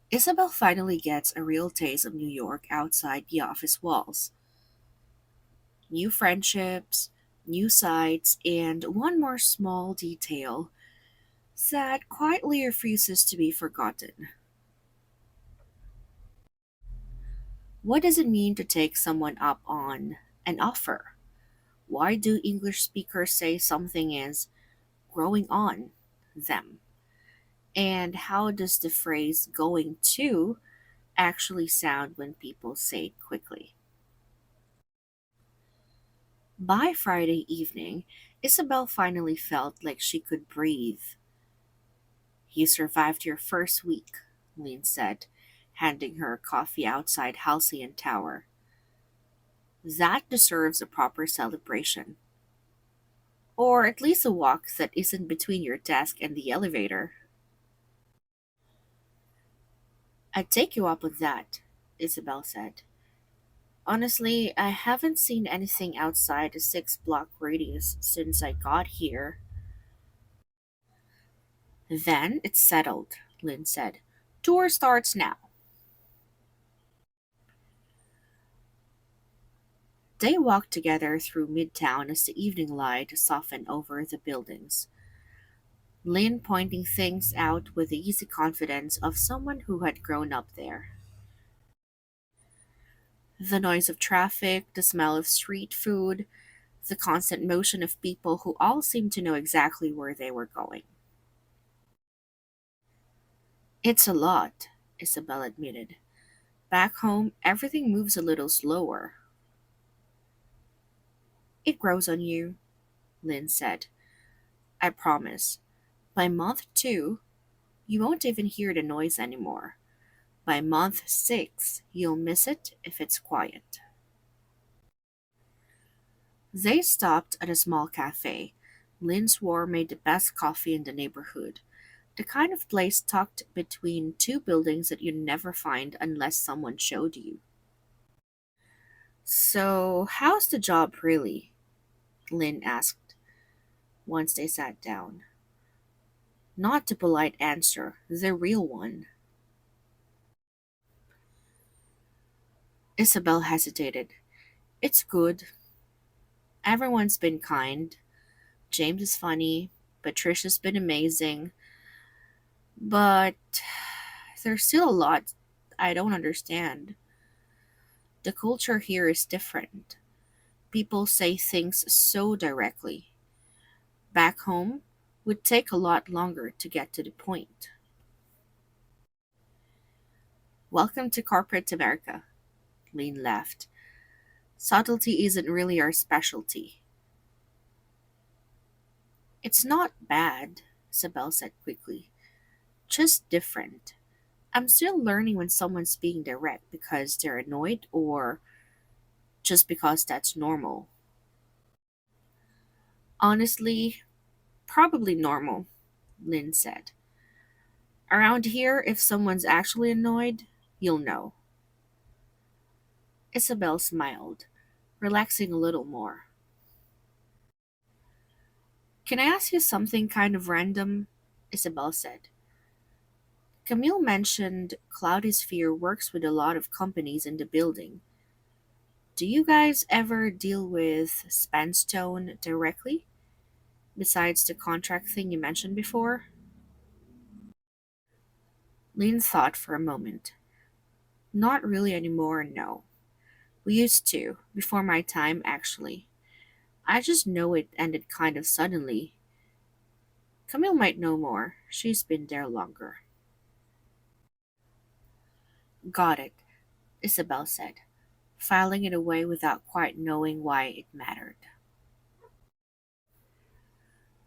Isabel finally gets a real taste of New York outside the office walls. New friendships, new sights, and one more small detail that quietly refuses to be forgotten. What does it mean to take someone up on an offer? Why do English speakers say something is growing on them? And how does the phrase going to actually sound when people say it quickly? By Friday evening, Isabel finally felt like she could breathe. You survived your first week, Lynn said, handing her a coffee outside Halcyon Tower. That deserves a proper celebration. Or at least a walk that isn't between your desk and the elevator. I'd take you up on that, Isabel said. Honestly, I haven't seen anything outside a 6 block radius since I got here. Then it's settled, Lynn said. Tour starts now. They walked together through Midtown as the evening light softened over the buildings. Lynn pointing things out with the easy confidence of someone who had grown up there. The noise of traffic, the smell of street food, the constant motion of people who all seemed to know exactly where they were going. It's a lot, Isabel admitted. Back home, everything moves a little slower. It grows on you, Lynn said. I promise. By month 2, you won't even hear the noise anymore. By month 6, you'll miss it if it's quiet. They stopped at a small cafe. Lynn swore made the best coffee in the neighborhood. The kind of place tucked between two buildings that you'd never find unless someone showed you. So, how's the job really? Lynn asked once they sat down. Not the polite answer, the real one. Isabel hesitated. It's good. Everyone's been kind. James is funny. Patricia's been amazing. But there's still a lot I don't understand. The culture here is different. People say things so directly. Back home would take a lot longer to get to the point. Welcome to corporate America, Lean laughed. Subtlety isn't really our specialty. It's not bad, Isabel said quickly. Just different. I'm still learning when someone's being direct because they're annoyed or just because that's normal. Honestly, probably normal, Lynn said. Around here, if someone's actually annoyed, you'll know. Isabel smiled, relaxing a little more. Can I ask you something kind of random? Isabel said. Camille mentioned Cloudy Sphere works with a lot of companies in the building. Do you guys ever deal with Spanstone directly, besides the contract thing you mentioned before? Lynn thought for a moment. Not really anymore, no. We used to, before my time, actually. I just know it ended kind of suddenly. Camille might know more. She's been there longer. Got it, Isabel said, filing it away without quite knowing why it mattered.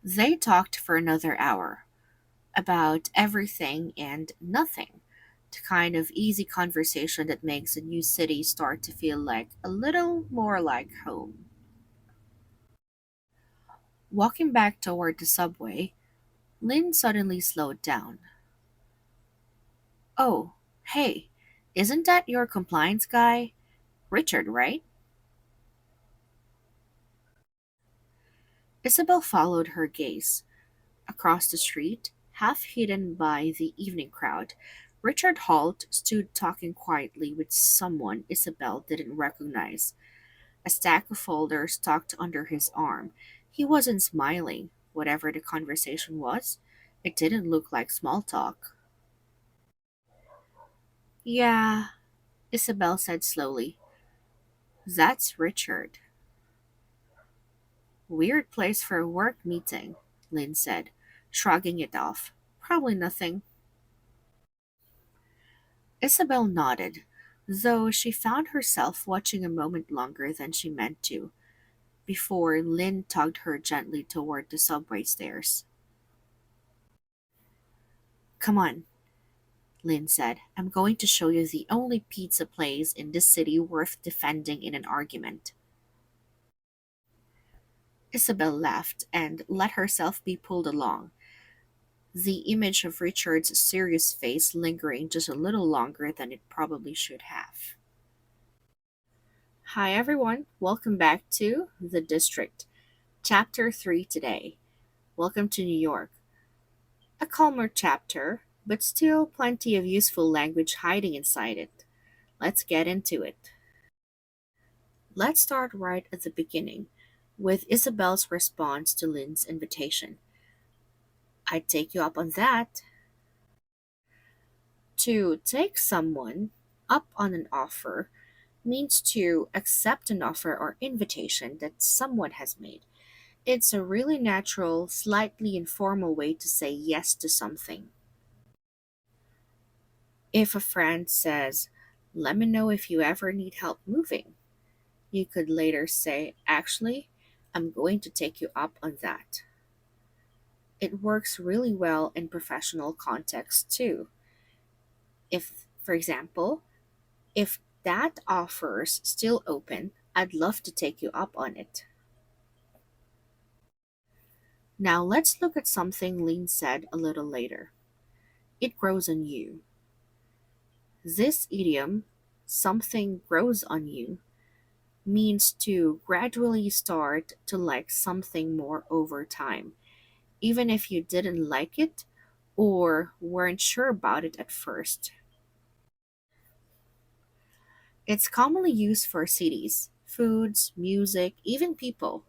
They talked for another hour about everything and nothing. The kind of easy conversation that makes a new city start to feel like a little more like home. Walking back toward the subway, Lynn suddenly slowed down. Oh, hey, isn't that your compliance guy? Richard, right? Isabel followed her gaze. Across the street, half hidden by the evening crowd, Richard Holt stood talking quietly with someone Isabel didn't recognize. A stack of folders tucked under his arm. He wasn't smiling. Whatever the conversation was, it didn't look like small talk. Yeah, Isabel said slowly. That's Richard. Weird place for a work meeting, Lynn said, shrugging it off. Probably nothing. Isabel nodded, though she found herself watching a moment longer than she meant to, before Lynn tugged her gently toward the subway stairs. Come on, Lynn said. I'm going to show you the only pizza place in this city worth defending in an argument. Isabel laughed and let herself be pulled along, the image of Richard's serious face lingering just a little longer than it probably should have. Hi everyone, welcome back to The District, Chapter 3 today. Welcome to New York. A calmer chapter, but still plenty of useful language hiding inside it. Let's get into it. Let's start right at the beginning with Isabel's response to Lynn's invitation. I'd take you up on that. To take someone up on an offer means to accept an offer or invitation that someone has made. It's a really natural, slightly informal way to say yes to something. If a friend says, let me know if you ever need help moving, you could later say, actually, I'm going to take you up on that. It works really well in professional contexts too. If, for example, if that offer's still open, I'd love to take you up on it. Now let's look at something Lean said a little later. It grows on you. This idiom, something grows on you, means to gradually start to like something more over time, even if you didn't like it or weren't sure about it at first. It's commonly used for cities, foods, music, even people.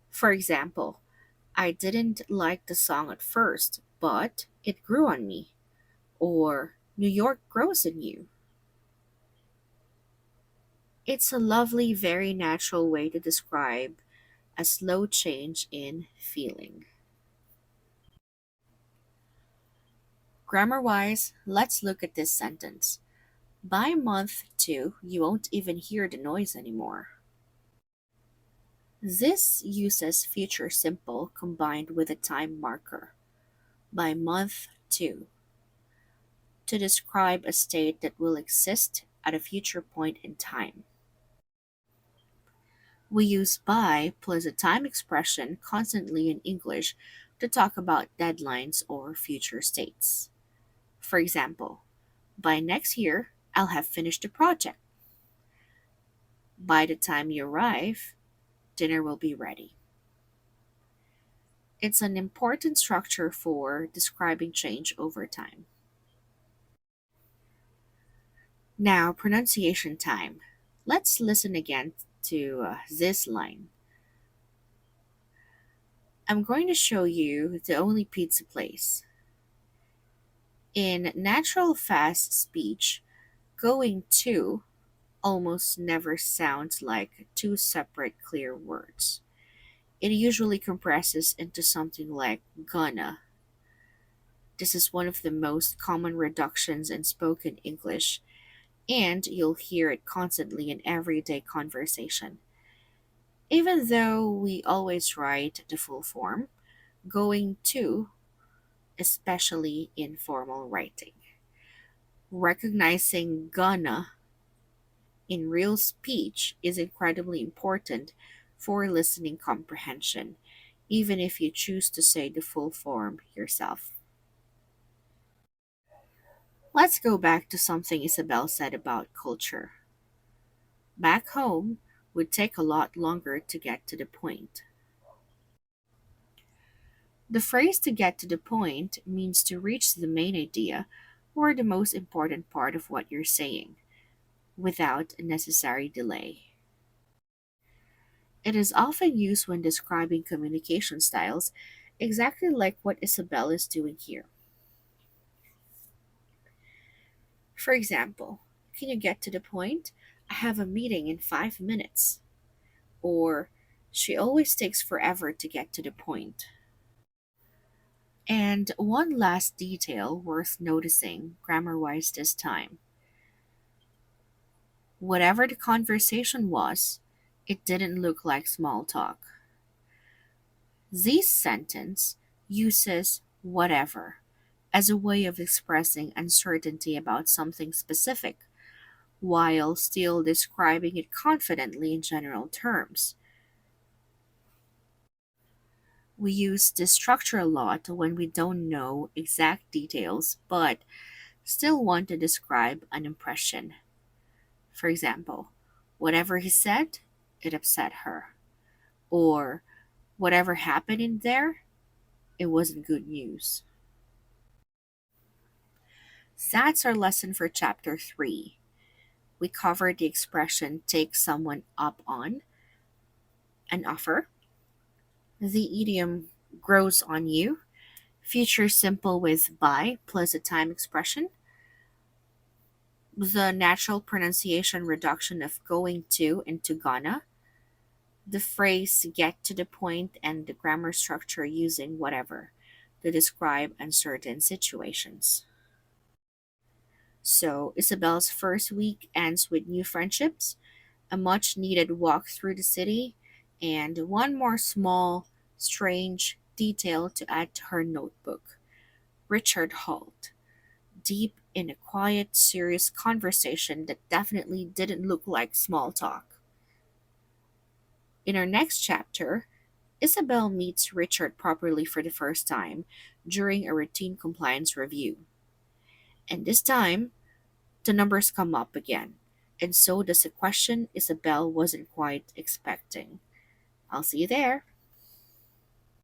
For example, I didn't like the song at first, but it grew on me. Or New York grows in you. It's a lovely, very natural way to describe a slow change in feeling. Grammar wise, let's look at this sentence. By month two, you won't even hear the noise anymore. This uses future simple combined with a time marker. By month two, to describe a state that will exist at a future point in time. We use by plus a time expression constantly in English to talk about deadlines or future states. For example, by next year, I'll have finished the project. By the time you arrive, dinner will be ready. It's an important structure for describing change over time. Now, pronunciation time. Let's listen again to this line. I'm going to show you the only pizza place. In natural fast speech, going to almost never sounds like two separate clear words. It usually compresses into something like gonna. This is one of the most common reductions in spoken English, and you'll hear it constantly in everyday conversation. Even though we always write the full form, going to, especially in formal writing. Recognizing gonna in real speech is incredibly important for listening comprehension, even if you choose to say the full form yourself. Let's go back to something Isabel said about culture. Back home would take a lot longer to get to the point. The phrase to get to the point means to reach the main idea or the most important part of what you're saying without unnecessary delay. It is often used when describing communication styles, exactly like what Isabel is doing here. For example, can you get to the point? I have a meeting in 5 minutes. Or, she always takes forever to get to the point. And one last detail worth noticing, grammar wise this time. Whatever the conversation was, it didn't look like small talk. This sentence uses whatever as a way of expressing uncertainty about something specific, while still describing it confidently in general terms. We use this structure a lot when we don't know exact details but still want to describe an impression. For example, whatever he said, it upset her. Or whatever happened in there, it wasn't good news. That's our lesson for chapter 3. We covered the expression take someone up on an offer, the idiom grows on you, future simple with by plus a time expression, the natural pronunciation reduction of going to into gonna, the phrase get to the point, and the grammar structure using whatever to describe uncertain situations. So, Isabel's first week ends with new friendships, a much needed walk through the city, and one more small, strange detail to add to her notebook. Richard Holt, deep in a quiet, serious conversation that definitely didn't look like small talk. In our next chapter, Isabel meets Richard properly for the first time during a routine compliance review. And this time, the numbers come up again. And so does a question Isabel wasn't quite expecting. I'll see you there.